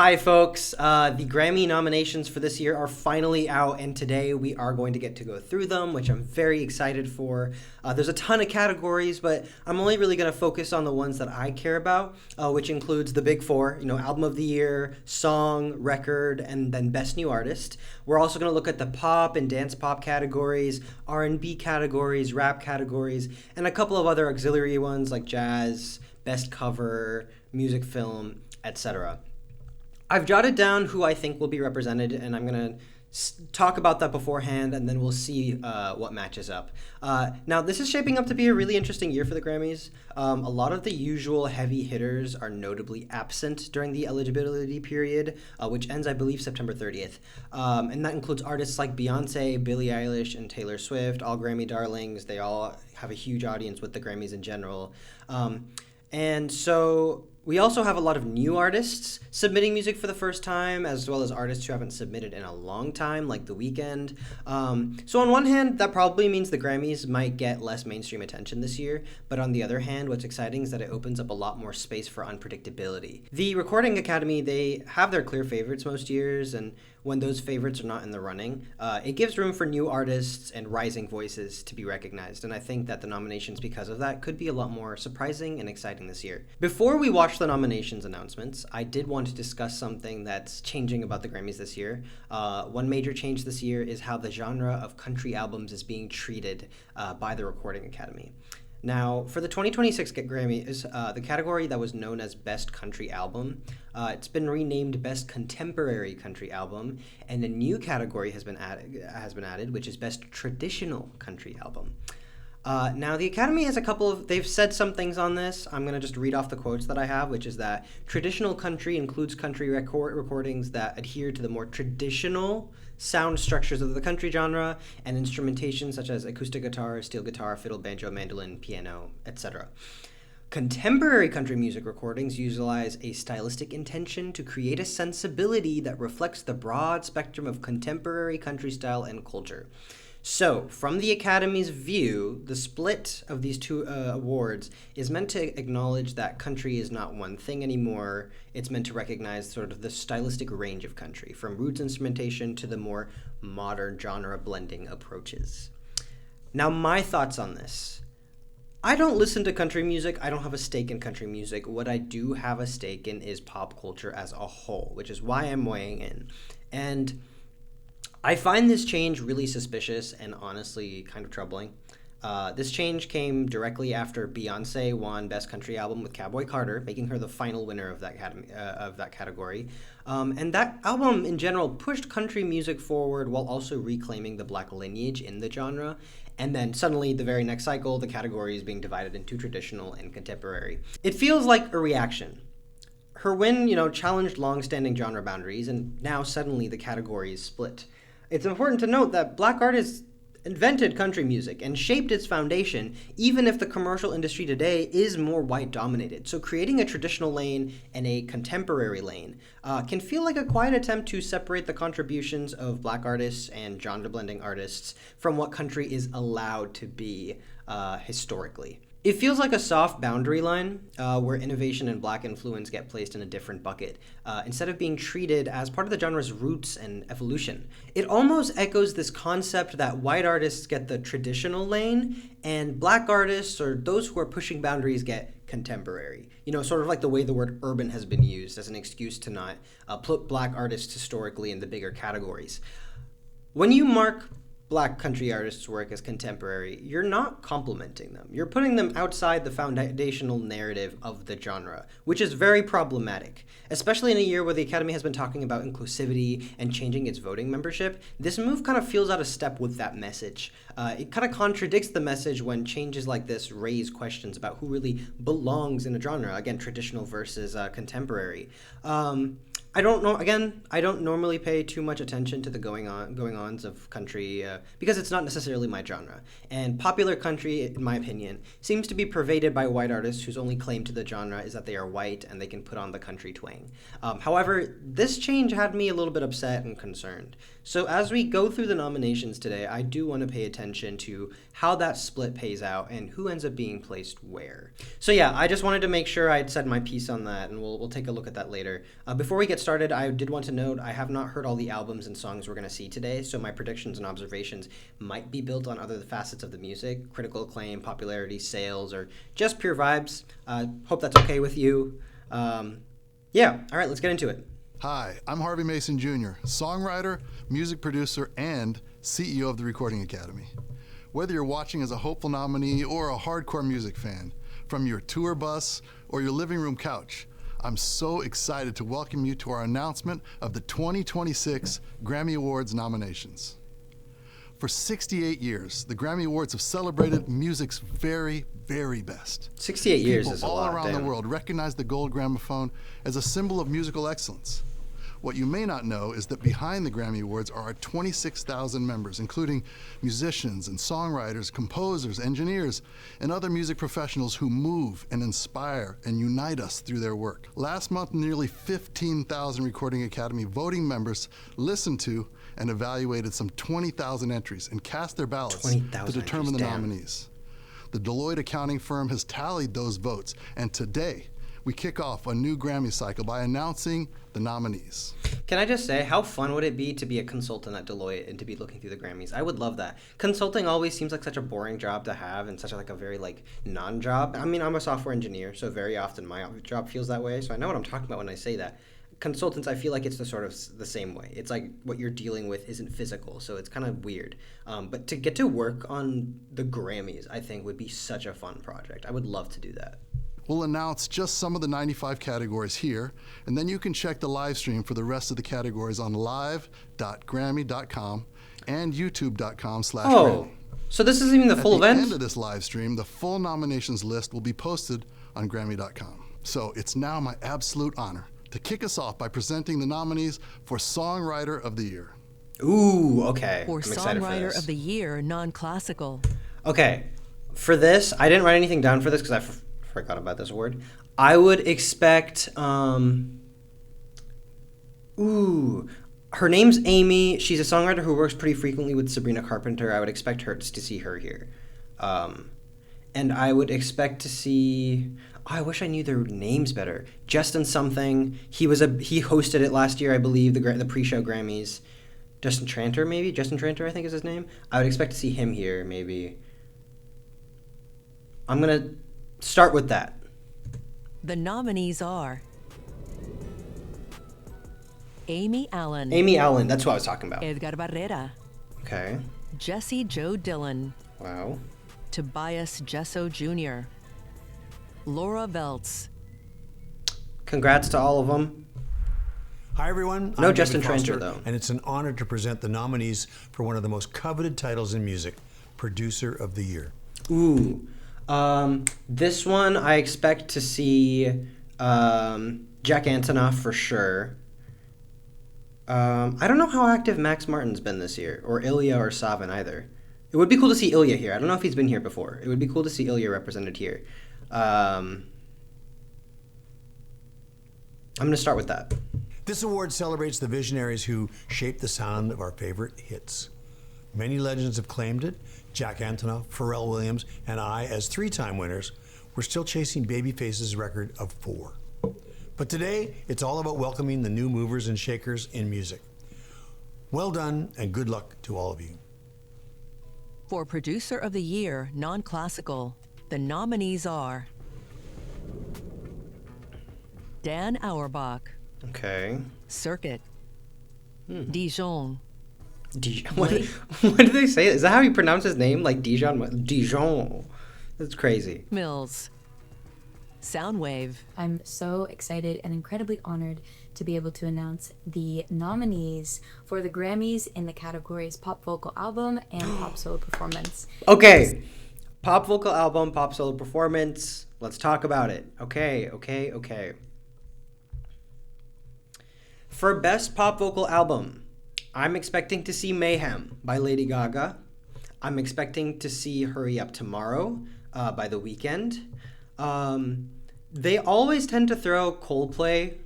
Hi, folks. The Grammy nominations for this year are finally out, and today we are going to get to go through them, which I'm very excited for. There's a ton of categories, but I'm only really going to focus on the ones that I care about, which includes the big four, Album of the Year, Song, Record, and then Best New Artist. We're also going to look at the pop and dance pop categories, R&B categories, rap categories, and a couple of other auxiliary ones like jazz, best cover, music film, etc. I've jotted down who I think will be represented, and I'm going to talk about that beforehand, and then we'll see what matches up. Now, this is shaping up to be a really interesting year for the Grammys. A lot of the usual heavy hitters are notably absent during the eligibility period, which ends, I believe, September 30th. And that includes artists like Beyoncé, Billie Eilish, and Taylor Swift, all Grammy darlings. They all have a huge audience with the Grammys in general. And so we also have a lot of new artists submitting music for the first time, as well as artists who haven't submitted in a long time, like The Weeknd. So on one hand, that probably means the Grammys might get less mainstream attention this year, but on the other hand, what's exciting is that it opens up a lot more space for unpredictability. The Recording Academy, they have their clear favorites most years, and when those favorites are not in the running, it gives room for new artists and rising voices to be recognized, and I think that the nominations because of that could be a lot more surprising and exciting this year. Before we watch the nominations announcements, I did want to discuss something that's changing about the Grammys this year. One major change this year is how the genre of country albums is being treated by the Recording Academy. Now, for the 2026 Grammys, the category that was known as Best Country Album, it's been renamed Best Contemporary Country Album, and a new category has been added, which is Best Traditional Country Album. Now, the Academy has they've said some things on this. I'm going to just read off the quotes that I have, which is that traditional country includes country recordings that adhere to the more traditional sound structures of the country genre and instrumentation such as acoustic guitar, steel guitar, fiddle, banjo, mandolin, piano, etc. Contemporary country music recordings utilize a stylistic intention to create a sensibility that reflects the broad spectrum of contemporary country style and culture. So, from the Academy's view, the split of these two awards is meant to acknowledge that country is not one thing anymore. It's meant to recognize sort of the stylistic range of country, from roots instrumentation to the more modern genre blending approaches. Now, my thoughts on this. I don't listen to country music. I don't have a stake in country music. What I do have a stake in is pop culture as a whole, which is why I'm weighing in. And I find this change really suspicious and honestly kind of troubling. This change came directly after Beyoncé won Best Country Album with Cowboy, making her the final winner of that category. And that album, in general, pushed country music forward while also reclaiming the Black lineage in the genre. And then suddenly, the very next cycle, the category is being divided into traditional and contemporary. It feels like a reaction. Her win, challenged long-standing genre boundaries, and now suddenly the category is split. It's important to note that Black artists invented country music and shaped its foundation, even if the commercial industry today is more white-dominated. So creating a traditional lane and a contemporary lane can feel like a quiet attempt to separate the contributions of Black artists and genre-blending artists from what country is allowed to be historically. It feels like a soft boundary line where innovation and Black influence get placed in a different bucket instead of being treated as part of the genre's roots and evolution. It almost echoes this concept that white artists get the traditional lane and Black artists or those who are pushing boundaries get contemporary. Sort of like the way the word urban has been used as an excuse to not put Black artists historically in the bigger categories. When you mark Black country artists' work as contemporary, you're not complimenting them. You're putting them outside the foundational narrative of the genre, which is very problematic. Especially in a year where the Academy has been talking about inclusivity and changing its voting membership, this move kind of feels out of step with that message. It kind of contradicts the message when changes like this raise questions about who really belongs in a genre, again, traditional versus contemporary. I don't know. Again, I don't normally pay too much attention to the going-ons of country because it's not necessarily my genre. And popular country, in my opinion, seems to be pervaded by white artists whose only claim to the genre is that they are white and they can put on the country twang. However, this change had me a little bit upset and concerned. So as we go through the nominations today, I do want to pay attention to how that split pays out and who ends up being placed where. So yeah, I just wanted to make sure I'd said my piece on that, and we'll take a look at that later. Before we get started, I did want to note I have not heard all the albums and songs we're going to see today, so my predictions and observations might be built on other facets of the music, critical acclaim, popularity, sales, or just pure vibes. Hope that's okay with you. Yeah, all right, let's get into it. Hi, I'm Harvey Mason Jr., songwriter, music producer, and CEO of the Recording Academy. Whether you're watching as a hopeful nominee or a hardcore music fan, from your tour bus or your living room couch, I'm so excited to welcome you to our announcement of the 2026 Grammy Awards nominations. For 68 years, the Grammy Awards have celebrated music's very, very best. 68 years People is a all lot. around the world recognize the gold gramophone as a symbol of musical excellence. What you may not know is that behind the Grammy Awards are our 26,000 members, including musicians and songwriters, composers, engineers, and other music professionals who move and inspire and unite us through their work. Last month, nearly 15,000 Recording Academy voting members listened to and evaluated some 20,000 entries and cast their ballots to determine the nominees. The Deloitte accounting firm has tallied those votes, and today, we kick off a new Grammy cycle by announcing the nominees. Can I just say, how fun would it be to be a consultant at Deloitte and to be looking through the Grammys? I would love that. Consulting always seems like such a boring job to have and such a very non-job. I mean, I'm a software engineer, so very often my job feels that way, so I know what I'm talking about when I say that. Consultants, I feel like it's the same way. It's like what you're dealing with isn't physical, so it's kind of weird. But to get to work on the Grammys, I think would be such a fun project. I would love to do that. We'll announce just some of the 95 categories here, and then you can check the live stream for the rest of the categories on live.grammy.com and youtube.com/Grammy. Oh, so this isn't even the full event? At the end of this live stream, the full nominations list will be posted on Grammy.com. So it's now my absolute honor to kick us off by presenting the nominees for Songwriter of the Year. Ooh, okay. For Songwriter of the Year, non-classical. Okay, for this, I didn't write anything down for this because I forgot about this award. I would expect, her name's Amy. She's a songwriter who works pretty frequently with Sabrina Carpenter. I would expect her to see her here. And I would expect to see, I wish I knew their names better. Justin something. He hosted it last year, I believe, the pre-show Grammys. Justin Tranter, maybe? Justin Tranter, I think is his name. I would expect to see him here, maybe. I'm going to start with that. The nominees are Amy Allen. Amy Allen, that's what I was talking about. Edgar Barrera. Okay. Jesse Joe Dillon. Wow. Tobias Jesso Jr. Laura Veltz. Congrats to all of them. Hi, everyone. No I'm Justin David Foster, Tranter, though. And it's an honor to present the nominees for one of the most coveted titles in music, Producer of the Year. Ooh. This one I expect to see Jack Antonoff for sure. I don't know how active Max Martin's been this year, or Ilya or Savin either. It would be cool to see Ilya here. I don't know if he's been here before. It would be cool to see Ilya represented here. I'm going to start with that. This award celebrates the visionaries who shaped the sound of our favorite hits. Many legends have claimed it. Jack Antonoff, Pharrell Williams, and I, as three-time winners, we're still chasing Babyface's record of 4. But today, it's all about welcoming the new movers and shakers in music. Well done, and good luck to all of you. For Producer of the Year, non-classical, the nominees are Dan Auerbach. Okay. Circuit. Dijon. What did they say? Is that how you pronounce his name? Like Dijon? Dijon. That's crazy. Mills. Soundwave. I'm so excited and incredibly honored to be able to announce the nominees for the Grammys in the categories Pop Vocal Album and Pop Solo Performance. Okay. Pop Vocal Album, Pop Solo Performance. Let's talk about it. Okay. For Best Pop Vocal Album, I'm expecting to see Mayhem by Lady Gaga. I'm expecting to see Hurry Up Tomorrow by The Weeknd. They always tend to throw Coldplay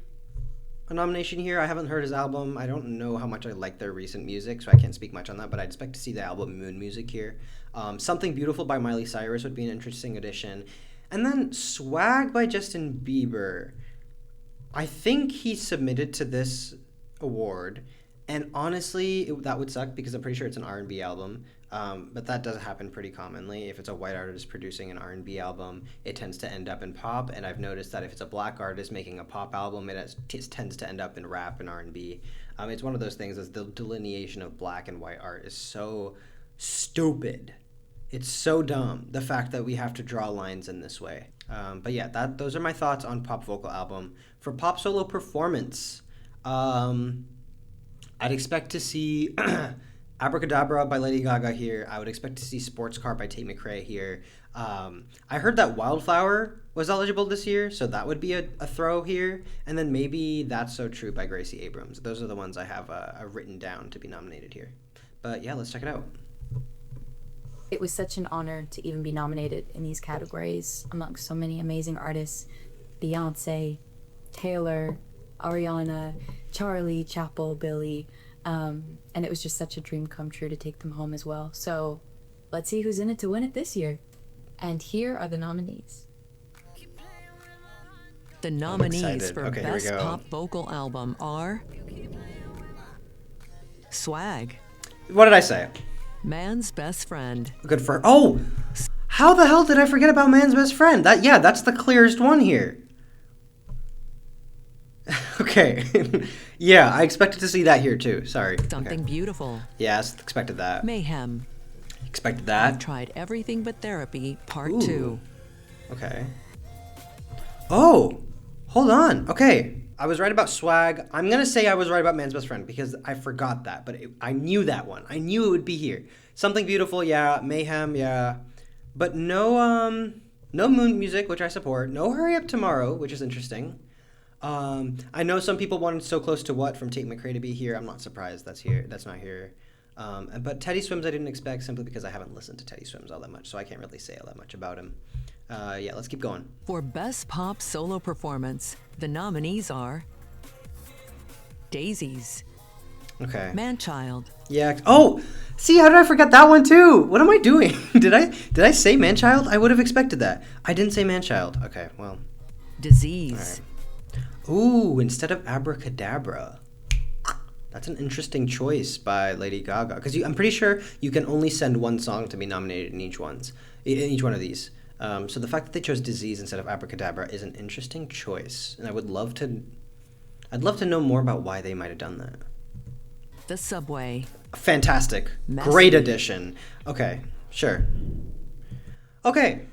a nomination here. I haven't heard his album. I don't know how much I like their recent music, so I can't speak much on that, but I'd expect to see the album Moon Music here. Something Beautiful by Miley Cyrus would be an interesting addition. And then Swag by Justin Bieber. I think he submitted to this award, and honestly, that would suck because I'm pretty sure it's an R&B album. But that does happen pretty commonly. If it's a white artist producing an R&B album, it tends to end up in pop. And I've noticed that if it's a black artist making a pop album, it tends to end up in rap and R&B. It's one of those things. As the delineation of black and white art is so stupid. It's so dumb, the fact that we have to draw lines in this way. But yeah, those are my thoughts on pop vocal album. For pop solo performance, I'd expect to see Abracadabra by Lady Gaga here. I would expect to see Sports Car by Tate McRae here. I heard that Wildflower was eligible this year, so that would be a throw here. And then maybe That's So True by Gracie Abrams. Those are the ones I have written down to be nominated here. But yeah, let's check it out. It was such an honor to even be nominated in these categories amongst so many amazing artists. Beyoncé, Taylor, Ariana, Charlie, Chapel, Billie. And it was just such a dream come true to take them home as well. So let's see who's in it to win it this year. And here are the nominees. The nominees for Okay, Best Pop Vocal Album are Swag, What did I say? Man's Best Friend, Good for... Oh! How the hell did I forget about Man's Best Friend? That's the clearest one here. Okay. Yeah, I expected to see that here too. Sorry. Something Okay. Beautiful, Yes, expected that. Mayhem, Expected that. Tried Everything But Therapy, Part Ooh. 2. Okay. Oh! Hold on. Okay. I was right about Swag. I'm going to say I was right about Man's Best Friend because I forgot that, but I knew that one. I knew it would be here. Something Beautiful, yeah. Mayhem, yeah. But no Moon Music, which I support. No Hurry Up Tomorrow, which is interesting. I know some people wanted So Close to What from Tate McRae to be here. I'm not surprised that's here. That's not here. But Teddy Swims I didn't expect simply because I haven't listened to Teddy Swims all that much, so I can't really say all that much about him. Yeah, let's keep going. For Best Pop Solo Performance, the nominees are Daisies, Okay. Manchild, Yeah. Oh, see, how did I forget that one too? What am I doing? Did I say Manchild? I would have expected that. I didn't say Manchild. Okay, well. Disease, Ooh, instead of Abracadabra. That's an interesting choice by Lady Gaga because I'm pretty sure you can only send one song to be nominated in each one of these. So the fact that they chose Disease instead of Abracadabra is an interesting choice, and I'd love to know more about why they might have done that. The Subway, Fantastic. Messy. Great addition. Okay, sure. Okay.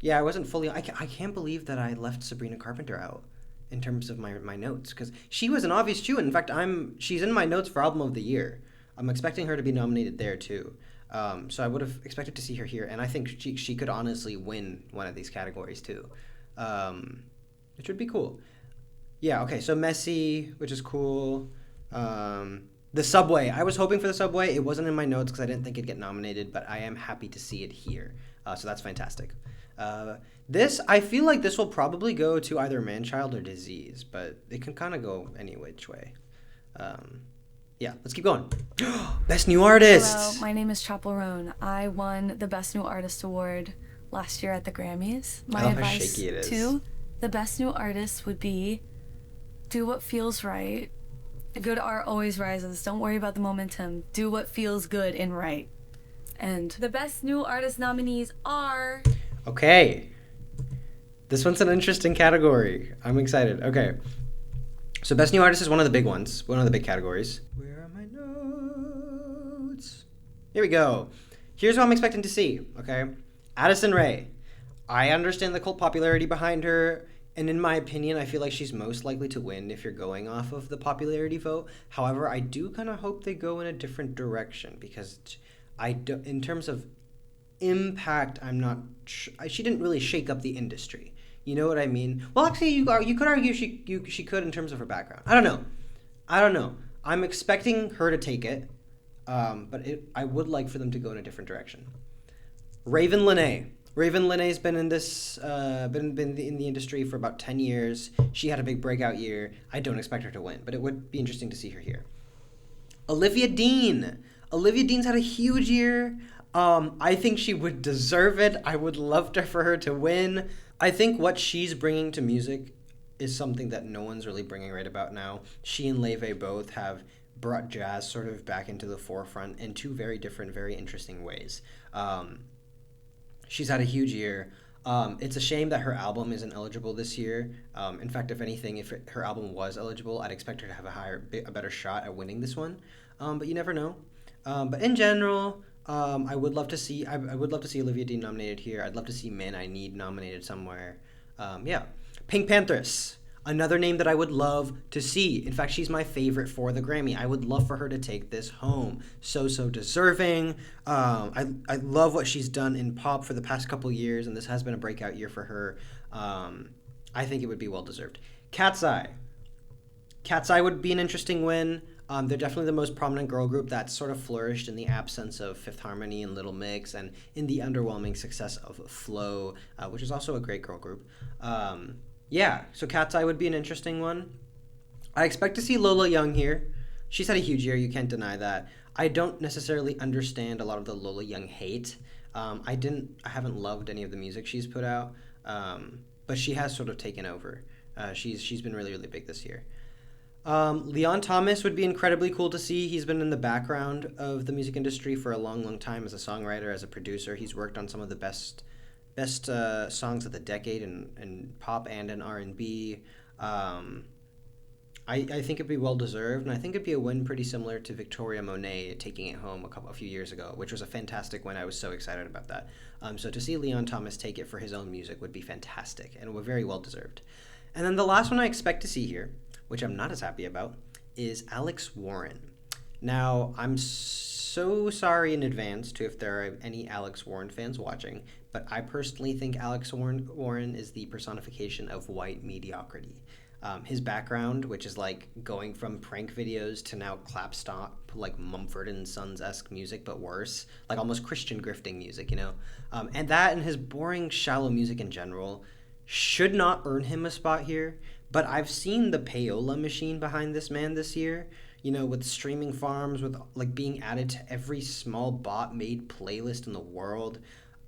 Yeah, I wasn't fully... I can't believe that I left Sabrina Carpenter out in terms of my notes, because she was an obvious chew. In fact, she's in my notes for Album of the Year. I'm expecting her to be nominated there, too. So I would have expected to see her here, and I think she could honestly win one of these categories, too. Which would be cool. Yeah, okay, so Messy, which is cool. The Subway. I was hoping for the Subway. It wasn't in my notes because I didn't think it'd get nominated, but I am happy to see it here. So that's fantastic. I feel like this will probably go to either Manchild or Disease, but it can kind of go any which way. Yeah, let's keep going. Best New Artist! Hello, my name is Chapel Roan. I won the Best New Artist award last year at the Grammys. My How advice shaky it is. to the Best New Artist would be do what feels right. Good art always rises. Don't worry about the momentum. Do what feels good and right. And the Best New Artist nominees are... Okay. This one's an interesting category. I'm excited. Okay. So Best New Artist is one of the big ones, one of the big categories. Where are my notes? Here we go. Here's what I'm expecting to see, okay? Addison Rae. I understand the cult popularity behind her, and in my opinion, I feel like she's most likely to win if you're going off of the popularity vote. However, I do kind of hope they go in a different direction because in terms of impact, she didn't really shake up the industry. You know what I mean? Well, actually, you could argue she could in terms of her background. I don't know. I'm expecting her to take it, but I would like for them to go in a different direction. Raven Lenae. Raven Lenae's been in this, been in the industry for about 10 years. She had a big breakout year. I don't expect her to win, but it would be interesting to see her here. Olivia Dean. Olivia Dean's had a huge year. I think she would deserve it. I would love for her to win. I think what she's bringing to music is something that no one's really bringing right about now. She and laufey both have brought jazz sort of back into the forefront in two very different, very interesting ways. She's had a huge year. It's a shame that her album isn't eligible this year. In fact, if anything, if her album was eligible, I'd expect her to have a better shot at winning this one. But you never know. But in general, I would love to see Olivia Dean nominated here. I'd love to see Man I Need nominated somewhere. Yeah, Pink Panthers. Another name that I would love to see. In fact, she's my favorite for the Grammy. I would love for her to take this home. So deserving. I love what she's done in pop for the past couple years, and this has been a breakout year for her. I think it would be well-deserved. Cat's Eye. Cat's Eye would be an interesting win. They're definitely the most prominent girl group that's sort of flourished in the absence of Fifth Harmony and Little Mix, and in the underwhelming success of Flow, which is also a great girl group. Yeah, so Cat's Eye would be an interesting one. I expect to see Lola Young here. She's had a huge year, you can't deny that. I don't necessarily understand a lot of the Lola Young hate. I haven't loved any of the music she's put out, but she has sort of taken over. She's been really, really big this year. Leon Thomas would be incredibly cool to see. He's been in the background of the music industry for a long, long time as a songwriter, as a producer. He's worked on some of the best songs of the decade in pop and in R&B. I think it'd be well-deserved, and I think it'd be a win pretty similar to Victoria Monet taking it home a few years ago, which was a fantastic win. I was so excited about that. So to see Leon Thomas take it for his own music would be fantastic, and very well-deserved. And then the last one I expect to see here, which I'm not as happy about, is Alex Warren. Now, I'm so sorry in advance if there are any Alex Warren fans watching, but I personally think Alex Warren is the personification of white mediocrity. His background, which is like going from prank videos to now clapstop, like Mumford and Sons-esque music, but worse, like almost Christian grifting music, you know? And that and his boring, shallow music in general should not earn him a spot here. But I've seen the payola machine behind this man this year, you know, with streaming farms, with like being added to every small bot-made playlist in the world.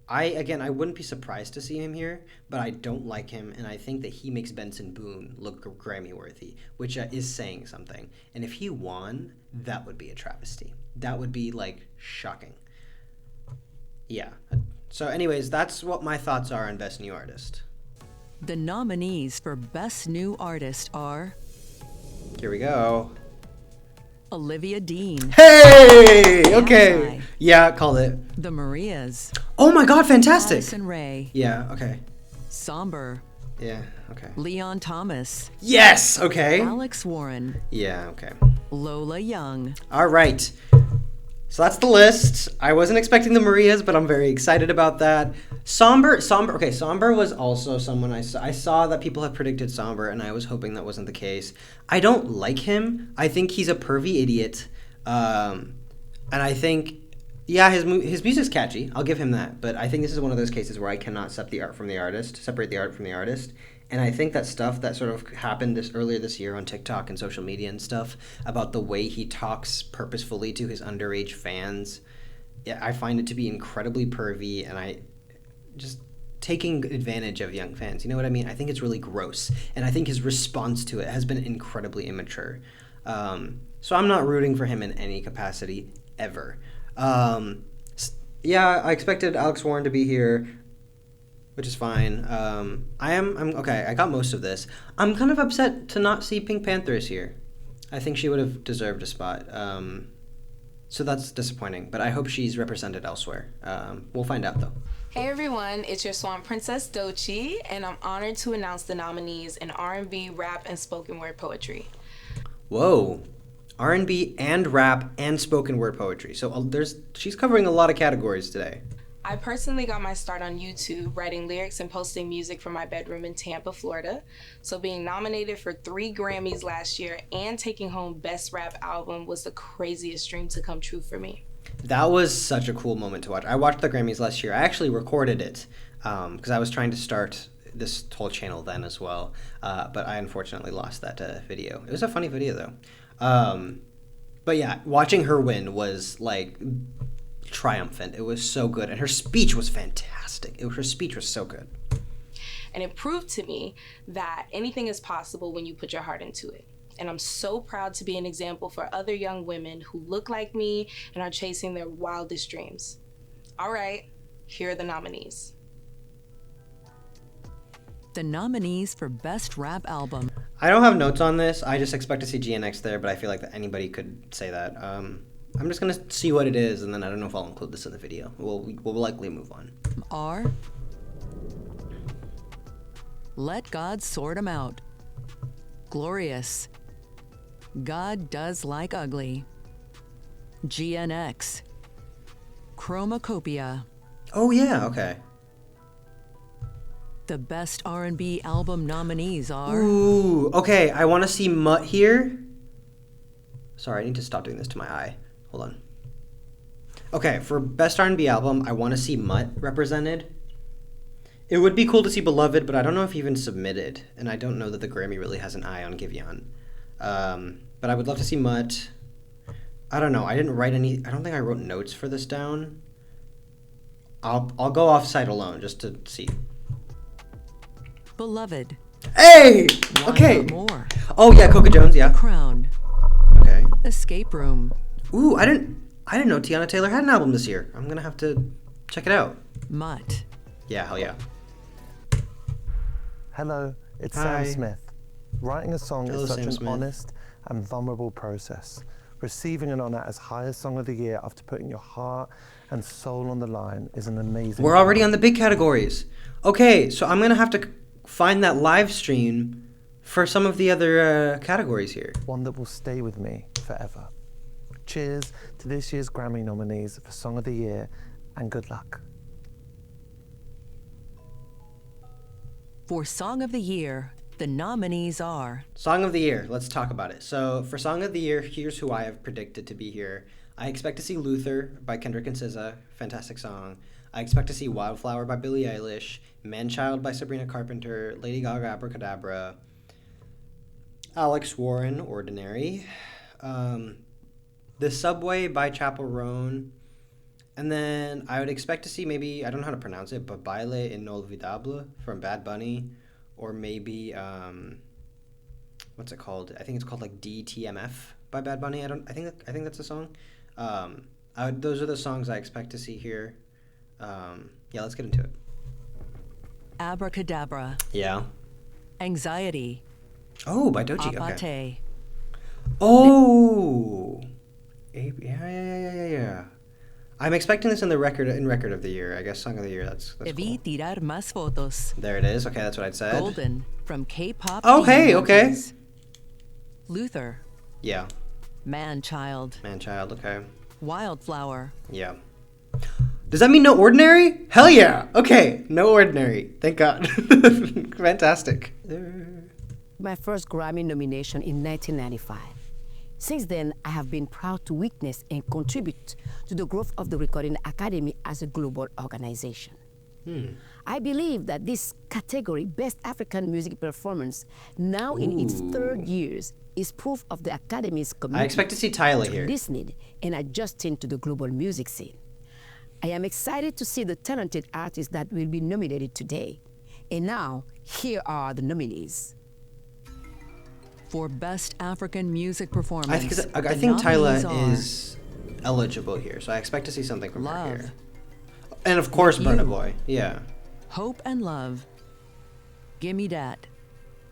I wouldn't be surprised to see him here, but I don't like him, and I think that he makes Benson Boone look Grammy-worthy, which is saying something. And if he won, that would be a travesty. That would be, like, shocking. Yeah. So anyways, that's what my thoughts are on Best New Artist. The nominees for Best New Artist are Here we go. Olivia Dean. Hey! Okay. Yeah, called it. The Marias. Oh my god, fantastic! Addison Rae. Yeah, okay. Somber. Yeah, okay. Leon Thomas. Yes! Okay. Alex Warren. Yeah, okay. Lola Young. All right. So that's the list. I wasn't expecting the Marias, but I'm very excited about that. Somber. Okay, Somber was also someone I saw that people have predicted Somber, and I was hoping that wasn't the case. I don't like him. I think he's a pervy idiot. And I think, yeah, his music's catchy. I'll give him that. But I think this is one of those cases where I cannot separate the art from the artist. And I think that stuff that sort of happened earlier this year on TikTok and social media and stuff about the way he talks purposefully to his underage fans, I find it to be incredibly pervy, and I just taking advantage of young fans. You know what I mean? I think it's really gross, and I think his response to it has been incredibly immature. So I'm not rooting for him in any capacity ever. Yeah, I expected Alex Warren to be here, which is fine. I'm okay. I got most of this. I'm kind of upset to not see Pink Panthers here. I think she would have deserved a spot. So that's disappointing, but I hope she's represented elsewhere. We'll find out though. Hey everyone, it's your Swan Princess Dochi, and I'm honored to announce the nominees in R&B, rap, and spoken word poetry. Whoa. R&B and rap and spoken word poetry. So she's covering a lot of categories today. I personally got my start on YouTube writing lyrics and posting music from my bedroom in Tampa, Florida. So being nominated for 3 Grammys last year and taking home Best Rap Album was the craziest dream to come true for me. That was such a cool moment to watch. I watched the Grammys last year. I actually recorded it because I was trying to start this whole channel then as well. But I unfortunately lost that video. It was a funny video though. But yeah, watching her win was like triumphant. It was so good, and her speech was fantastic. Her speech was so good. And it proved to me that anything is possible when you put your heart into it. And I'm so proud to be an example for other young women who look like me and are chasing their wildest dreams. All right, here are the nominees. The nominees for Best Rap Album. I don't have notes on this. I just expect to see GNX there, but I feel like that anybody could say that. I'm just going to see what it is, and then I don't know if I'll include this in the video. We'll likely move on. R. Let God Sort 'Em Out. Glorious. God Does Like Ugly. GNX. Chromacopia. Oh, yeah, okay. The Best R&B Album nominees are... Ooh, okay, I want to see Mutt here. Sorry, I need to stop doing this to my eye. Hold on. Okay, for Best R&B Album, I want to see Mutt represented. It would be cool to see Beloved, but I don't know if he even submitted, and I don't know that the Grammy really has an eye on giveon. But I would love to see Mutt. I don't know. I didn't write any... I don't think I wrote notes for this down. I'll go off-site alone just to see. Beloved. Hey! Why Okay. Not More. Oh, yeah, Coca Jones, yeah. Crown. Okay. Escape Room. Ooh, I didn't know Tiana Taylor had an album this year. I'm gonna have to check it out. Mutt. Yeah, hell yeah. Hello, it's Hi. Sam Smith. Writing a song Hello, is such Sam an Smith. honest and vulnerable process. Receiving an honor as highest song of the year after putting your heart and soul on the line is an amazing... We're already on the big categories. Okay, so I'm gonna have to find that live stream for some of the other categories here. one that will stay with me forever. Cheers to this year's Grammy nominees for Song of the Year, and good luck. For Song of the Year, the nominees are... Song of the Year, let's talk about it. So for Song of the Year, here's who I have predicted to be here. I expect to see Luther by Kendrick and SZA, fantastic song. I expect to see Wildflower by Billie Eilish, Manchild by Sabrina Carpenter, Lady Gaga Abracadabra, Alex Warren, Ordinary, The Subway by Chappell Roan, and then I would expect to see maybe, I don't know how to pronounce it, but Baile Inolvidable from Bad Bunny, or maybe, what's it called? I think it's called like DTMF by Bad Bunny. I think that's a song. Those are the songs I expect to see here. Yeah, let's get into it. Abracadabra. Yeah. Anxiety. Oh, by Doechii. Okay. Apate. Oh. Yeah. I'm expecting this in record of the year. I guess Song of the Year. That's Debí cool. tirar más fotos. There it is. Okay, that's what I'd said. Golden from K-pop. Oh, hey, okay. emojis. Luther. Yeah. Manchild. Manchild. Okay. Wildflower. Yeah. Does that mean No Ordinary? Hell yeah. Okay, No Ordinary. Thank God. Fantastic. My first Grammy nomination in 1995. Since then, I have been proud to witness and contribute to the growth of the Recording Academy as a global organization. I believe that this category, Best African Music Performance, now in its third year, is proof of the Academy's commitment I expect to see Tyler here. listening and adjusting to the global music scene. I am excited to see the talented artists that will be nominated today. And now, here are the nominees. For Best African Music Performance. I think Tyler is eligible here, so I expect to see something from her Love. here. And of course, You. Burna Boy. Yeah. Hope and Love. Gimme Dat.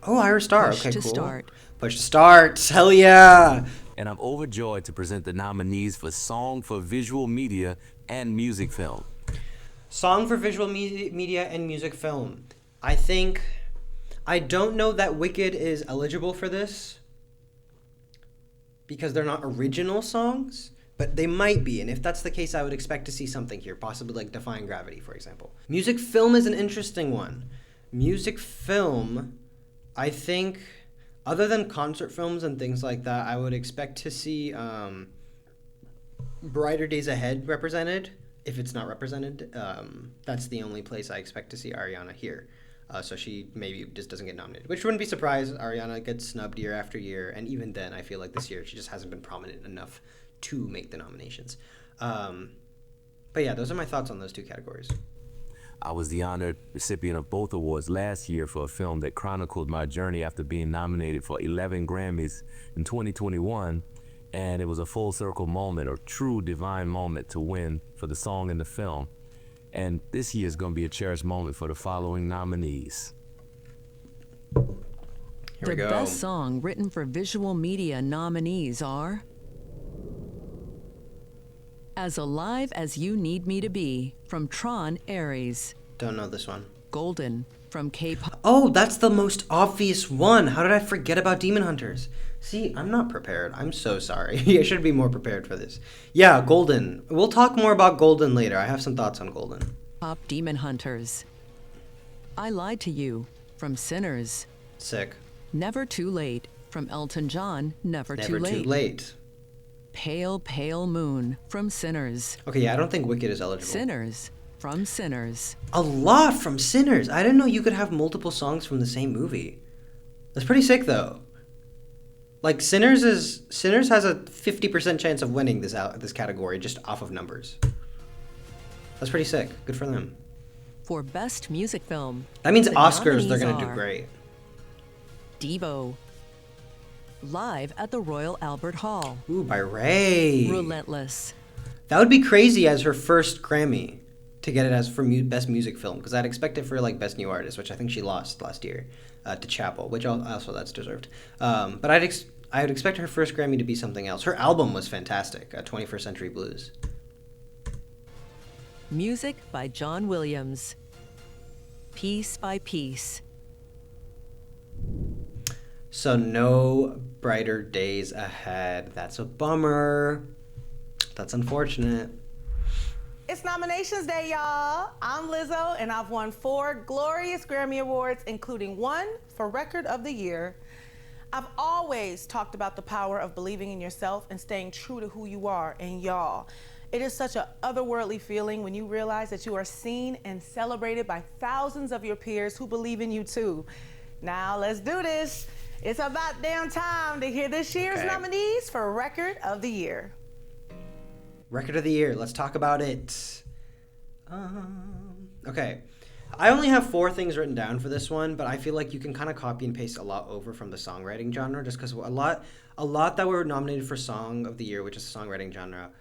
Oh, Irish Star. Push Okay, to cool. Start. Push to Start. Hell yeah. And I'm overjoyed to present the nominees for Song for Visual Media and Music Film. Song for Visual Media and Music Film. I don't know that Wicked is eligible for this because they're not original songs, but they might be. And if that's the case, I would expect to see something here, possibly like Defying Gravity, for example. Music Film is an interesting one. Music Film, I think, other than concert films and things like that, I would expect to see Brighter Days Ahead represented. If it's not represented, that's the only place I expect to see Ariana here. So she maybe just doesn't get nominated, which wouldn't be surprised. Ariana gets snubbed year after year, and even then, I feel like this year she just hasn't been prominent enough to make the nominations. But yeah, those are my thoughts on those two categories. I was the honored recipient of both awards last year for a film that chronicled my journey after being nominated for 11 Grammys in 2021. And it was a full circle moment, or true divine moment, to win for the song and the film. And this year is going to be a cherished moment for the following nominees. Here we go. The best song written for visual media nominees are As Alive as You Need Me to Be from Tron Ares. Don't know this one. Golden from K-pop. Oh, that's the most obvious one. How did I forget about Demon Hunters? See, I'm not prepared. I'm so sorry. I should be more prepared for this. Yeah, Golden. We'll talk more about Golden later. I have some thoughts on Golden. Pop Demon Hunters. I Lied to You from Sinners. Sick. Never Too Late from Elton John. Never Too Late. Never Too Late. Pale Pale Moon from Sinners. Okay, yeah, I don't think Wicked is eligible. Sinners from Sinners. A lot from Sinners. I didn't know you could have multiple songs from the same movie. That's pretty sick, though. Like, Sinners has a 50% chance of winning this category just off of numbers. That's pretty sick. Good for them. For Best Music Film. That means the Oscars, they're nominees going to do are great. Devo. Live at the Royal Albert Hall. Ooh, by Ray. Relentless. That would be crazy as her first Grammy to get it as for Best Music Film, because I'd expect it for like Best New Artist, which I think she lost last year to Chapel, which also that's deserved. But I would expect her first Grammy to be something else. Her album was fantastic, 21st Century Blues. Music by John Williams. Piece by Piece. So no Brighter Days Ahead. That's a bummer. That's unfortunate. It's nominations day, y'all. I'm Lizzo, and I've won 4 glorious Grammy Awards, including 1 for Record of the Year. I've always talked about the power of believing in yourself and staying true to who you are, and y'all, it is such an otherworldly feeling when you realize that you are seen and celebrated by thousands of your peers who believe in you too. Now, let's do this. It's about damn time to hear this year's nominees for Record of the Year. Record of the Year. Let's talk about it. Okay. I only have 4 things written down for this one, but I feel like you can kind of copy and paste a lot over from the songwriting genre, just because a lot that were nominated for Song of the Year, which is the songwriting genre,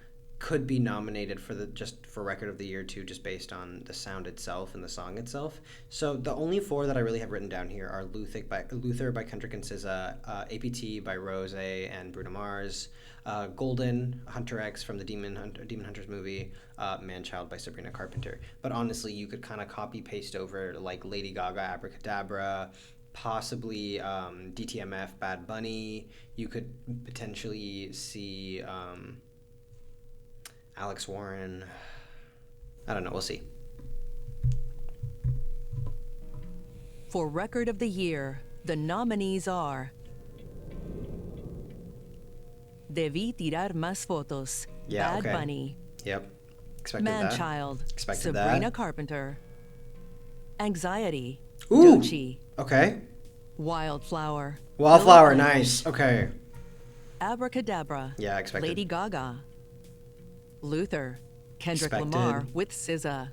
could be nominated for Record of the Year too, just based on the sound itself and the song itself. So the only 4 that I really have written down here are Luther by Kendrick and SZA, APT by Rose and Bruno Mars, Golden, Hunter X from the Demon Hunters movie, Man-Child by Sabrina Carpenter. But honestly, you could kind of copy-paste over like Lady Gaga, Abracadabra, possibly DTMF, Bad Bunny. You could potentially see Alex Warren. I don't know. We'll see. For Record of the Year, the nominees are Debí Tirar Más Fotos, Yeah, Bad Bunny, Yep. Expected that. Man-Child, Expected Sabrina that. Carpenter, Anxiety, Ooh. Doechii, Okay. Wildflower, Wildflower, Billie Eilish, nice. Okay. Abracadabra, Yeah, expected. Lady Gaga, Luther, Kendrick Expected. Lamar with SZA,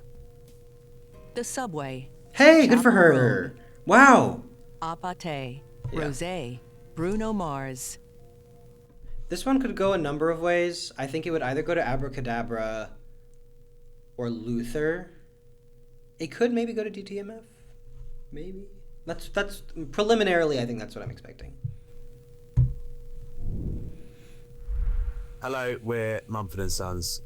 The Subway, Hey, good for Chapel her. Roan, Wow. Apate, Yeah. Rosé, Bruno Mars. This one could go a number of ways. I think it would either go to Abracadabra or Luther. It could maybe go to DTMF. Maybe. That's preliminarily, I think that's what I'm expecting. Hello, we're Mumford & Sons.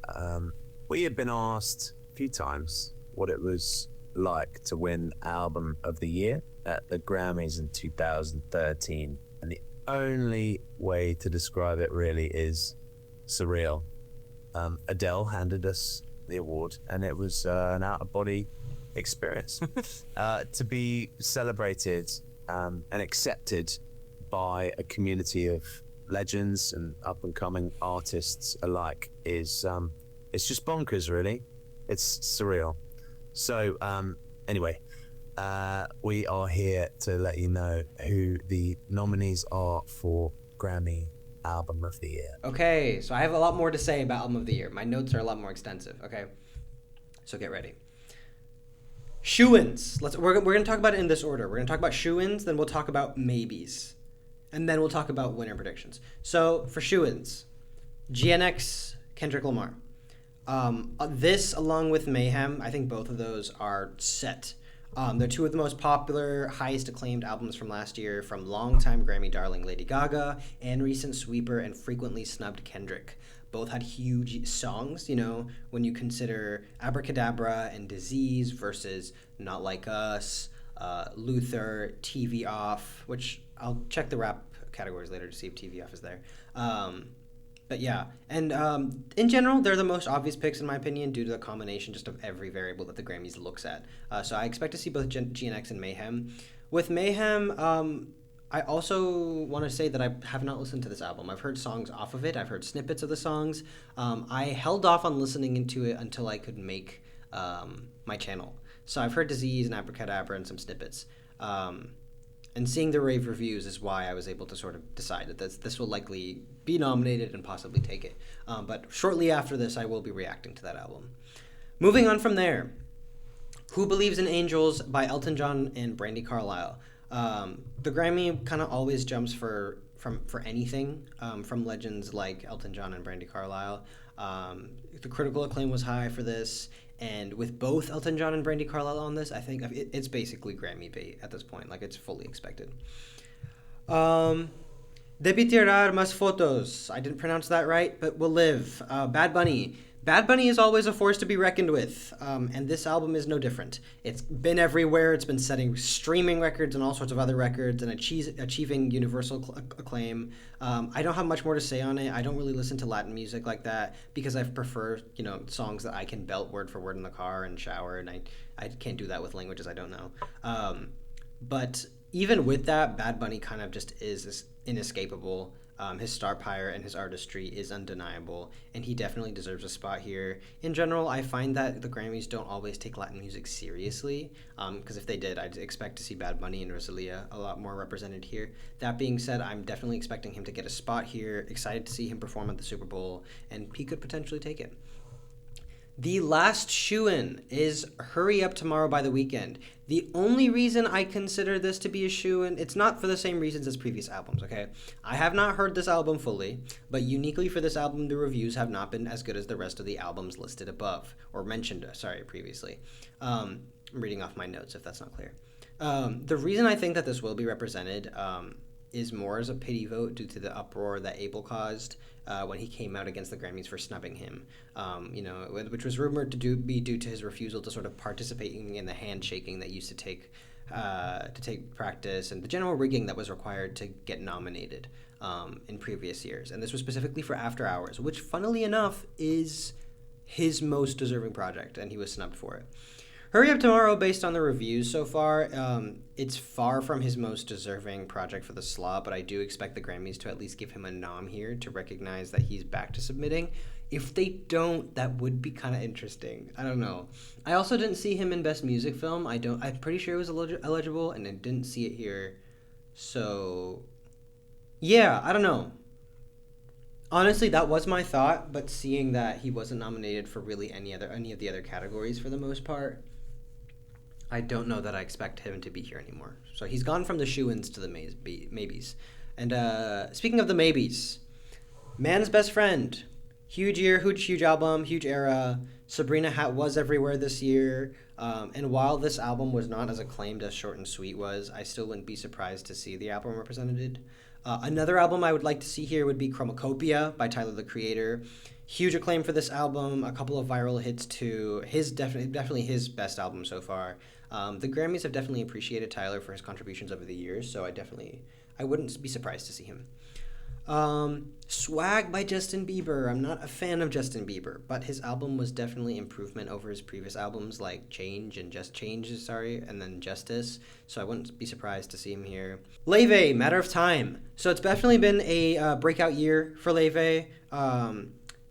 We have been asked a few times what it was like to win Album of the Year at the Grammys in 2013. And the only way to describe it really is surreal. Adele handed us the award, and it was an out-of-body experience. To be celebrated and accepted by a community of legends and up-and-coming artists alike is it's just bonkers, really. It's surreal. So anyway, we are here to let you know who the nominees are for Grammy Album of the Year. Okay, so I have a lot more to say about Album of the Year. My notes are a lot more extensive, okay? So get ready. Shoo-ins. We're gonna talk about it in this order. We're gonna talk about shoo-ins, then we'll talk about maybes, and then we'll talk about winner predictions. So for shoo-ins, GNX, Kendrick Lamar. This, along with Mayhem, I think both of those are set. They're two of the most popular, highest acclaimed albums from last year from longtime Grammy darling Lady Gaga and recent sweeper and frequently snubbed Kendrick. Both had huge songs, when you consider Abracadabra and Disease versus Not Like Us, Luther, TV Off, which I'll check the rap categories later to see if TV Off is there. But yeah, and in general, they're the most obvious picks in my opinion due to the combination just of every variable that the Grammys looks at. So I expect to see both GNX and Mayhem. With Mayhem, I also want to say that I have not listened to this album. I've heard songs off of it. I've heard snippets of the songs. I held off on listening into it until I could make my channel. So I've heard Disease and Abracadabra and some snippets. And seeing the rave reviews is why I was able to sort of decide that this will likely be nominated and possibly take it. But shortly after this, I will be reacting to that album. Moving on from there, Who Believes in Angels by Elton John and Brandi Carlile. The Grammy kind of always jumps for anything from legends like Elton John and Brandi Carlile. The critical acclaim was high for this, and with both Elton John and Brandi Carlile on this, I think it's basically Grammy bait at this point. Like, it's fully expected. Debí tirar más fotos. I didn't pronounce that right, but we'll live. Bad Bunny. Bad Bunny is always a force to be reckoned with, and this album is no different. It's been everywhere. It's been setting streaming records and all sorts of other records and achieving universal acclaim. I don't have much more to say on it. I don't really listen to Latin music like that because I prefer, songs that I can belt word for word in the car and shower, and I can't do that with languages I don't know. But even with that, Bad Bunny kind of just is inescapable. His star power and his artistry is undeniable, and he definitely deserves a spot here. In general, I find that the Grammys don't always take Latin music seriously, because if they did, I'd expect to see Bad Bunny and Rosalia a lot more represented here. That being said, I'm definitely expecting him to get a spot here, excited to see him perform at the Super Bowl, and he could potentially take it. The last shoo-in is Hurry Up Tomorrow by The Weeknd. The only reason I consider this to be a shoo-in, it's not for the same reasons as previous albums, okay? I have not heard this album fully, but uniquely for this album, the reviews have not been as good as the rest of the albums listed above, or mentioned, previously. I'm reading off my notes if that's not clear. The reason I think that this will be represented is more as a pity vote due to the uproar that Abel caused when he came out against the Grammys for snubbing him, which was rumored to be due to his refusal to sort of participating in the handshaking that used to take practice and the general rigging that was required to get nominated in previous years. And this was specifically for After Hours, which, funnily enough, is his most deserving project, and he was snubbed for it. Hurry Up Tomorrow, based on the reviews so far, it's far from his most deserving project for the slot, but I do expect the Grammys to at least give him a nom here to recognize that he's back to submitting. If they don't, that would be kind of interesting. I don't know. I also didn't see him in Best Music Film. I'm pretty sure it was eligible, and I didn't see it here. So, yeah, I don't know. Honestly, that was my thought, but seeing that he wasn't nominated for really any of the other categories for the most part, I don't know that I expect him to be here anymore. So he's gone from the shoo-ins to the maybes. And speaking of the maybes, Man's Best Friend. Huge year, huge album, huge era. Sabrina was everywhere this year. And while this album was not as acclaimed as Short and Sweet was, I still wouldn't be surprised to see the album represented. Another album I would like to see here would be Chromacopia by Tyler, the Creator. Huge acclaim for this album, a couple of viral hits too. Definitely his best album so far. The Grammys have definitely appreciated Tyler for his contributions over the years, so I wouldn't be surprised to see him. Swag by Justin Bieber. I'm not a fan of Justin Bieber, but his album was definitely improvement over his previous albums like Change and and then Justice, so I wouldn't be surprised to see him here. Laufey, Matter of Time. So it's definitely been a breakout year for Laufey.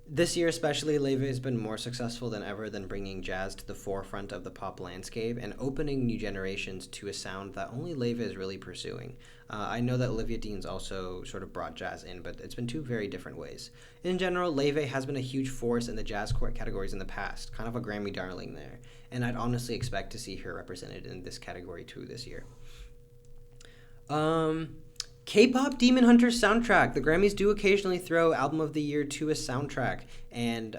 This year especially, laufey has been more successful than ever than bringing jazz to the forefront of the pop landscape and opening new generations to a sound that only laufey is really pursuing. I know that Olivia Dean's also sort of brought jazz in, but it's been two very different ways. In general, laufey has been a huge force in the jazz court categories in the past, kind of a Grammy darling there, and I'd honestly expect to see her represented in this category too this year. K-pop Demon Hunters soundtrack. The Grammys do occasionally throw Album of the Year to a soundtrack, and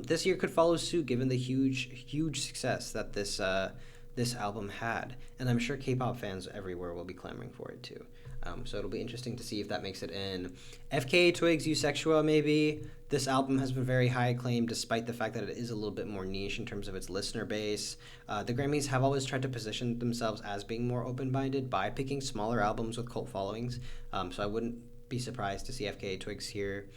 this year could follow suit given the huge success that this album had. And I'm sure K-pop fans everywhere will be clamoring for it too. So it'll be interesting to see if that makes it in. FKA Twigs, Eusexual, maybe. This album has been very high acclaimed despite the fact that it is a little bit more niche in terms of its listener base. The Grammys have always tried to position themselves as being more open-minded by picking smaller albums with cult followings. So I wouldn't be surprised to see FKA Twigs here.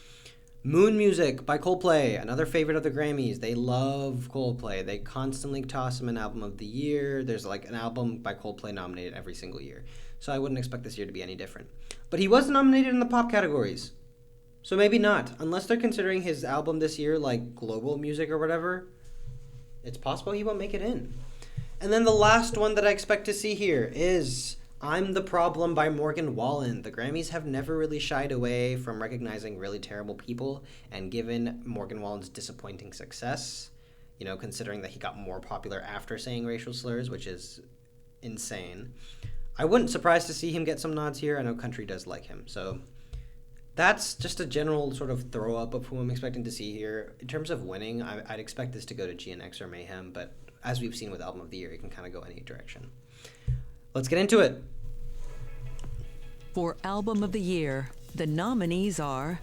Moon Music by Coldplay, another favorite of the Grammys. They love Coldplay. They constantly toss them an Album of the Year. There's like an album by Coldplay nominated every single year. So I wouldn't expect this year to be any different. But he was nominated in the pop categories. So maybe not. Unless they're considering his album this year like global music or whatever, it's possible he won't make it in. And then the last one that I expect to see here is I'm the Problem by Morgan Wallen. The Grammys have never really shied away from recognizing really terrible people, and given Morgan Wallen's disappointing success, you know, considering that he got more popular after saying racial slurs, which is insane, I wouldn't surprise to see him get some nods here. I know country does like him, so that's just a general sort of throw up of who I'm expecting to see here. In terms of winning, I'd expect this to go to GNX or Mayhem, but as we've seen with Album of the Year, it can kind of go any direction. Let's get into it. For Album of the Year, the nominees are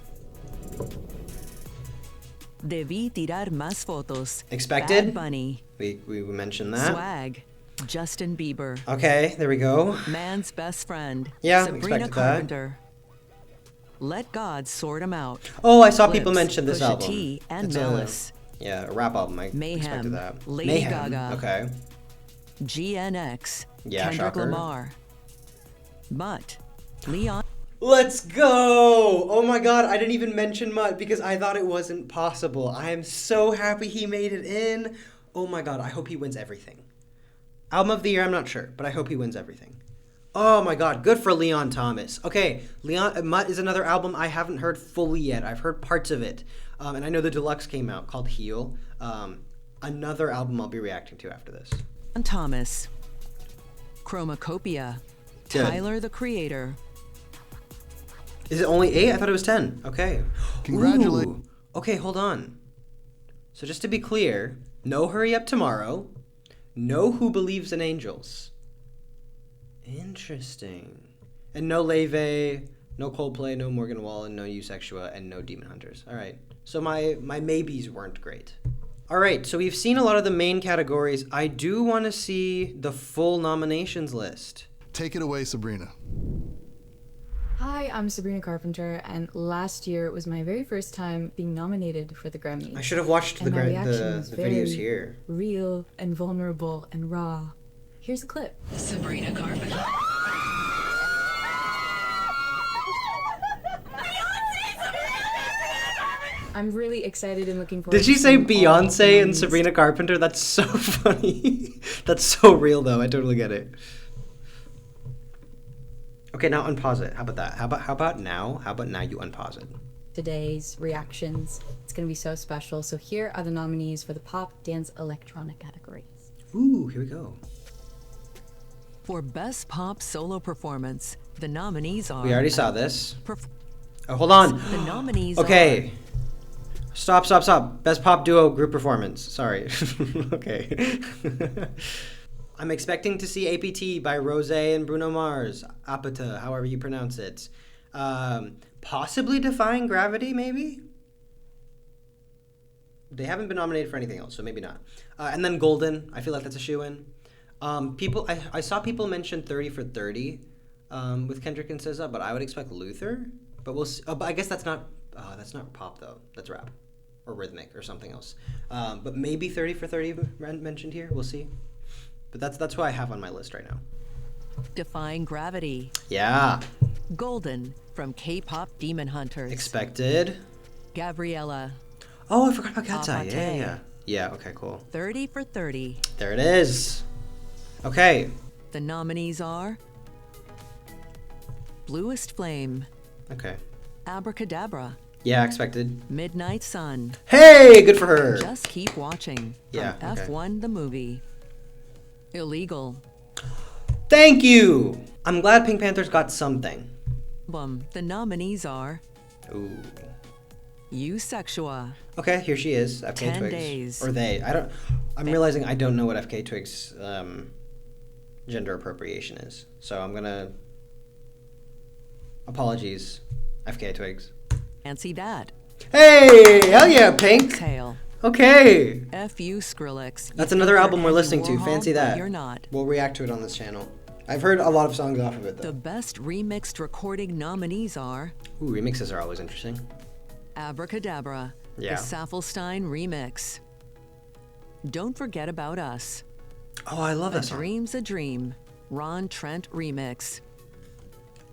Debí tirar más fotos. Expected? Bad Bunny. We mentioned that. Swag. Justin Bieber. Okay, there we go. Man's Best Friend. Yeah, Sabrina expected Carpenter. Let God Sort 'Em Out. Oh, I saw people Clips, mention this Pusha album. T and It's Malice. a rap album. I Mayhem, expected that. Lady Mayhem. Gaga. Okay. GNX. Yeah, Kendrick shocker. Lamar. Mutt. Leon. Let's go! Oh my god, I didn't even mention Mutt because I thought it wasn't possible. I am so happy he made it in. Oh my god, I hope he wins everything. Album of the Year, I'm not sure, but I hope he wins everything. Oh my god, good for Leon Thomas. Okay, Mutt is another album I haven't heard fully yet. I've heard parts of it. And I know the deluxe came out called Heal. Another album I'll be reacting to after this. Thomas. Chromacopia. Good. Tyler, the Creator. Is it only 8? I thought it was 10. Okay. Congratulations. Okay, hold on. So just to be clear, no Hurry Up Tomorrow, no Who Believes in Angels. Interesting. And no laufey, no Coldplay, no Morgan Wallen, no Eusexual, and no Demon Hunters. All right. So my maybes weren't great. All right, so we've seen a lot of the main categories. I do want to see the full nominations list. Take it away, Sabrina. Hi, I'm Sabrina Carpenter, and last year was my very first time being nominated for the Grammys. I should have watched and the my reaction was videos very here. Real and vulnerable and raw. Here's a clip. Sabrina Carpenter. I'm really excited and looking forward Did she to say seeing all of the Beyonce and nominees. Sabrina Carpenter? That's so funny. That's so real, though. I totally get it. Okay, now unpause it. How about that? How about now? How about now you unpause it? Today's reactions. It's going to be so special. So here are the nominees for the pop, dance, electronic categories. Ooh, here we go. For Best Pop Solo Performance, the nominees are... We already saw this. Oh, hold on. The nominees Okay. Stop. Best pop duo group performance. Sorry. Okay. I'm expecting to see APT by Rose and Bruno Mars. Apata, however you pronounce it. Possibly Defying Gravity, maybe? They haven't been nominated for anything else, so maybe not. And then Golden. I feel like that's a shoo-in. I saw people mention 30 for 30 with Kendrick and SZA, but I would expect Luther. But we'll see. But I guess that's not pop, though. That's rap. Or rhythmic or something else. But maybe 30 for 30 mentioned here. We'll see. But that's who I have on my list right now. Defying Gravity. Yeah. Golden from K-pop Demon Hunters. Expected. Gabriella. Oh, I forgot about Cat's Eye. Apate. Yeah. Yeah, okay, cool. 30 for 30. There it is. Okay. The nominees are Bluest Flame, Okay. Abracadabra, Yeah, expected. Midnight Sun, Hey, good for her. Just Keep Watching, Yeah, from okay. F1 the movie, Illegal, Thank you. I'm glad Pink Panther's got something. The nominees are Ooh. Eusexua, Okay, here she is. FK 10 Twigs. Days. Or they. I'm realizing I don't know what FK Twigs gender appropriation is. So I'm gonna. Apologies, FK Twigs. Fancy That, Hey, hell yeah, Pink. Exhale, Okay. F.U. Skrillex. That's You another think album you're we're listening to. Andy Warhol, Fancy but that. You're not. We'll react to it on this channel. I've heard a lot of songs off of it, The though. best remixed recording nominees are Ooh, remixes are always interesting. Abracadabra, Yeah. the Saffelstein remix. Don't Forget About Us, Oh, I love A that song. Dream's a Dream, Ron Trent remix.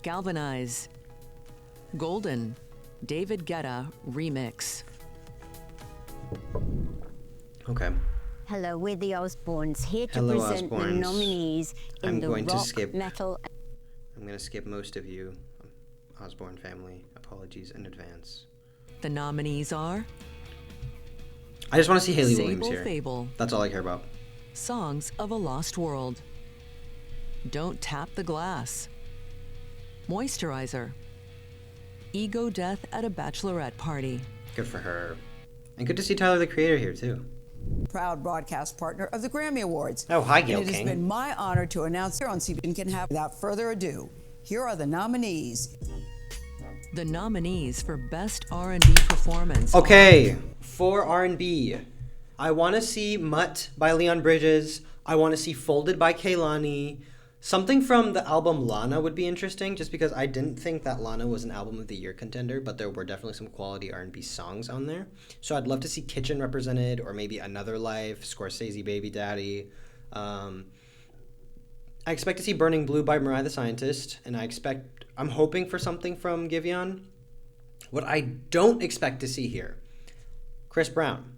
Galvanize, Golden, David Guetta remix. Okay. Hello, we're the Osbournes, here to Hello, present the Osbournes. nominees in I'm the going to rock, skip- metal, I'm going to skip most of you, Osborne family. Apologies in advance. The nominees are I just want to see Haley Sable Williams here. Fable, That's all I care about. Songs of a Lost World, Don't Tap the Glass, Moisturizer, Ego Death at a Bachelorette Party. Good for her. And good to see Tyler, the Creator, here, too. Proud broadcast partner of the Grammy Awards. Oh, hi, Gail And it King. has been my honor to announce here on CBN Can Happen. Without further ado, here are the nominees. The nominees for Best R&B Performance. Okay, for R&B, I want to see Mutt by Leon Bridges. I want to see Folded by Kehlani. Something from the album Lana would be interesting, just because I didn't think that Lana was an Album of the Year contender, but there were definitely some quality R&B songs on there. So I'd love to see Kitchen represented, or maybe Another Life, Scorsese Baby Daddy. I expect to see Burning Blue by Mariah the Scientist, and I'm hoping for something from Giveon. What I don't expect to see here, Chris Brown.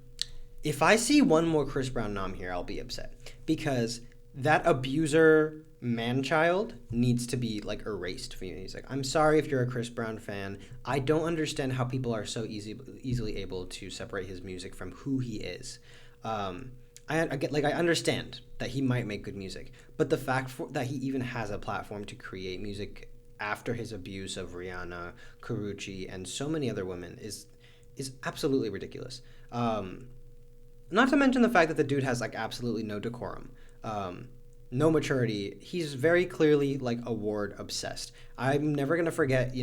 If I see one more Chris Brown nom here, I'll be upset, because that abuser man-child needs to be like erased for you. He's like, I'm sorry if you're a Chris Brown fan. I don't understand how people are so easily able to separate his music from who he is. I understand that he might make good music, but the fact that he even has a platform to create music after his abuse of Rihanna, Karrueche, and so many other women is absolutely ridiculous. Not to mention the fact that the dude has like absolutely no decorum, no maturity. He's very clearly like award obsessed. I'm never gonna forget,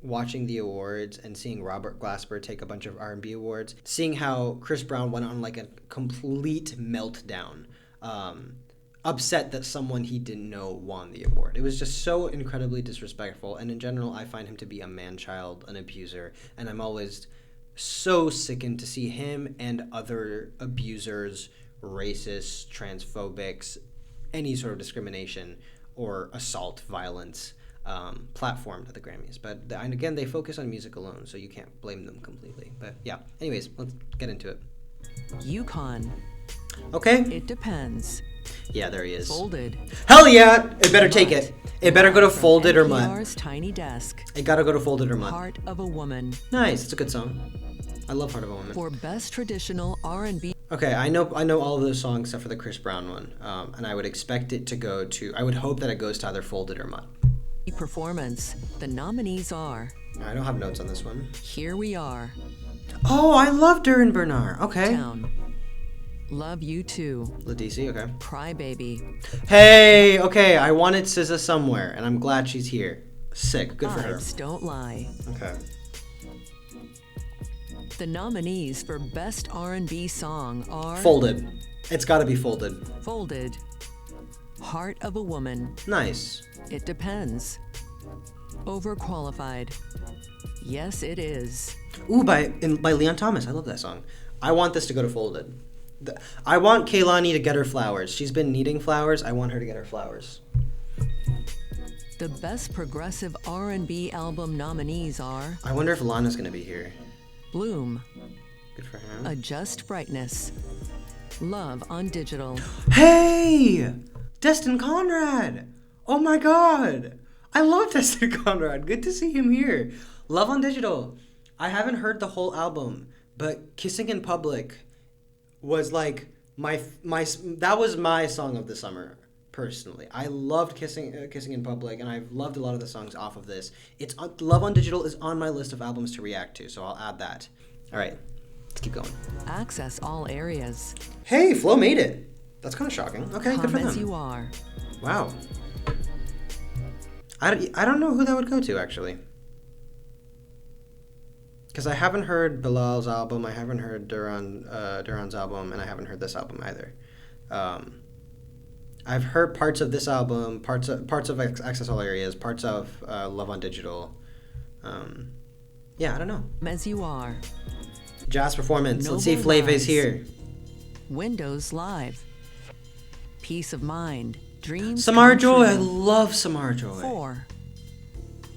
watching the awards and seeing Robert Glasper take a bunch of R&B awards, seeing how Chris Brown went on like a complete meltdown, upset that someone he didn't know won the award. It was just so incredibly disrespectful, and in general, I find him to be a man-child, an abuser, and I'm always so sickened to see him and other abusers, racists, transphobics, any sort of discrimination or assault, violence, platformed at the Grammys. But and again, they focus on music alone, so you can't blame them completely. But yeah, anyways, let's get into it. Yukon. Okay. It Depends. Yeah, there he is. Folded. Hell yeah! It better take it. It better go to Folded or Mutt. NPR's Tiny Desk. It gotta go to Folded or Mutt. Heart of a Woman. Nice, it's a good song. I love Heart of a Woman. For Best Traditional R&B. Okay, I know all of those songs except for the Chris Brown one, and I would expect it to go to. I would hope that it goes to either Folded or Mutt. Performance. The nominees are. I don't have notes on this one. Here We Are. Oh, I love Duran Bernard. Okay. Town. Love You Too. Ladisi, okay. Cry Baby. Hey, okay, I wanted SZA somewhere, and I'm glad she's here. Sick, good for her. Vibes Don't Lie. Okay. The nominees for Best R&B Song are. Folded. It's gotta be Folded. Folded. Heart of a Woman. Nice. It Depends. Overqualified. Yes, It Is. Ooh, by Leon Thomas. I love that song. I want this to go to Folded. I want Kehlani to get her flowers. She's been needing flowers. I want her to get her flowers. The Best Progressive R&B Album nominees are. I wonder if Lana's gonna be here. Bloom. Good for him. Adjust brightness. Love on digital. Hey! Destin Conrad! Oh my god! I love Destin Conrad. Good to see him here. Love on Digital. I haven't heard the whole album, but Kissing in Public was like that was my song of the summer, personally. I loved Kissing in Public, and I've loved a lot of the songs off of this. Love on Digital is on my list of albums to react to, so I'll add that. All right, let's keep going. Access all areas. Hey, Flo made it. That's kind of shocking. Okay, Come good for as them. you are. Wow. I don't know who that would go to, actually. Because I haven't heard Bilal's album, I haven't heard Duran's album, and I haven't heard this album either. I've heard parts of this album, parts of Access All Areas, parts of Love on Digital. Yeah, I don't know. As you are. Jazz performance. Noble Let's see if Laufey's here. Windows Live. Peace of Mind. Dreams Samara come Joy. true. I love Samara Joy. 4.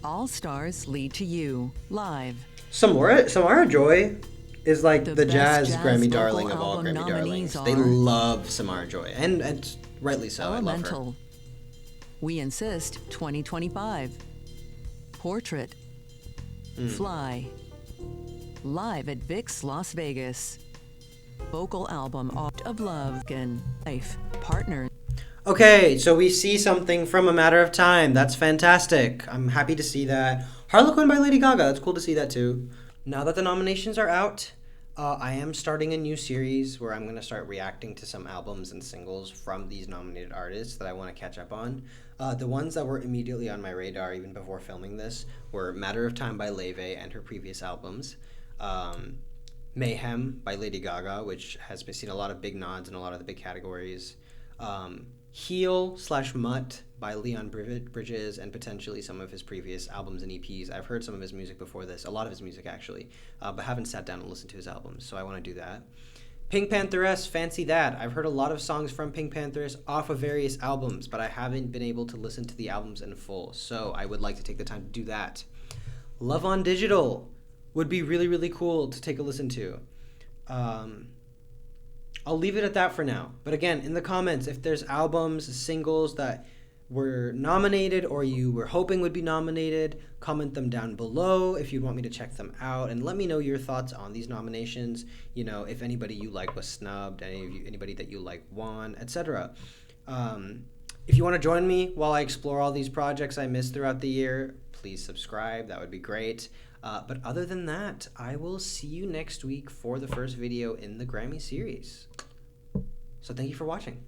All Stars Lead to You. Live. Samara Joy is like the jazz best Grammy jazz darling vocal of all album Grammy darlings. nominees They are love Samara Joy, and rightly so. I love her. Elemental. We Insist 2025. Portrait. Fly. Live at Vic's Las Vegas. Vocal album Art of Love. Life. Partner. Okay, so we see something from A Matter of Time. That's fantastic. I'm happy to see that. Harlequin by Lady Gaga. That's cool to see that too. Now that the nominations are out, I am starting a new series where I'm going to start reacting to some albums and singles from these nominated artists that I want to catch up on. The ones that were immediately on my radar even before filming this were Matter of Time by Laufey and her previous albums. Mayhem by Lady Gaga, which has been seen a lot of big nods in a lot of the big categories. Heel/Mutt by Leon Bridges, and potentially some of his previous albums and EPs. I've heard some of his music before this, a lot of his music actually, but haven't sat down and listened to his albums, so I want to do that. Pink Pantheress, Fancy That. I've heard a lot of songs from Pink Pantheress off of various albums, but I haven't been able to listen to the albums in full, so I would like to take the time to do that. Love on Digital would be really, really cool to take a listen to. I'll leave it at that for now. But again, in the comments, if there's albums, singles that were nominated or you were hoping would be nominated, comment them down below if you'd want me to check them out, and let me know your thoughts on these nominations. You know, if anybody you like was snubbed, anybody that you like won, etc. If you want to join me while I explore all these projects I missed throughout the year, please subscribe. That would be great. But other than that, I will see you next week for the first video in the Grammy series. So thank you for watching.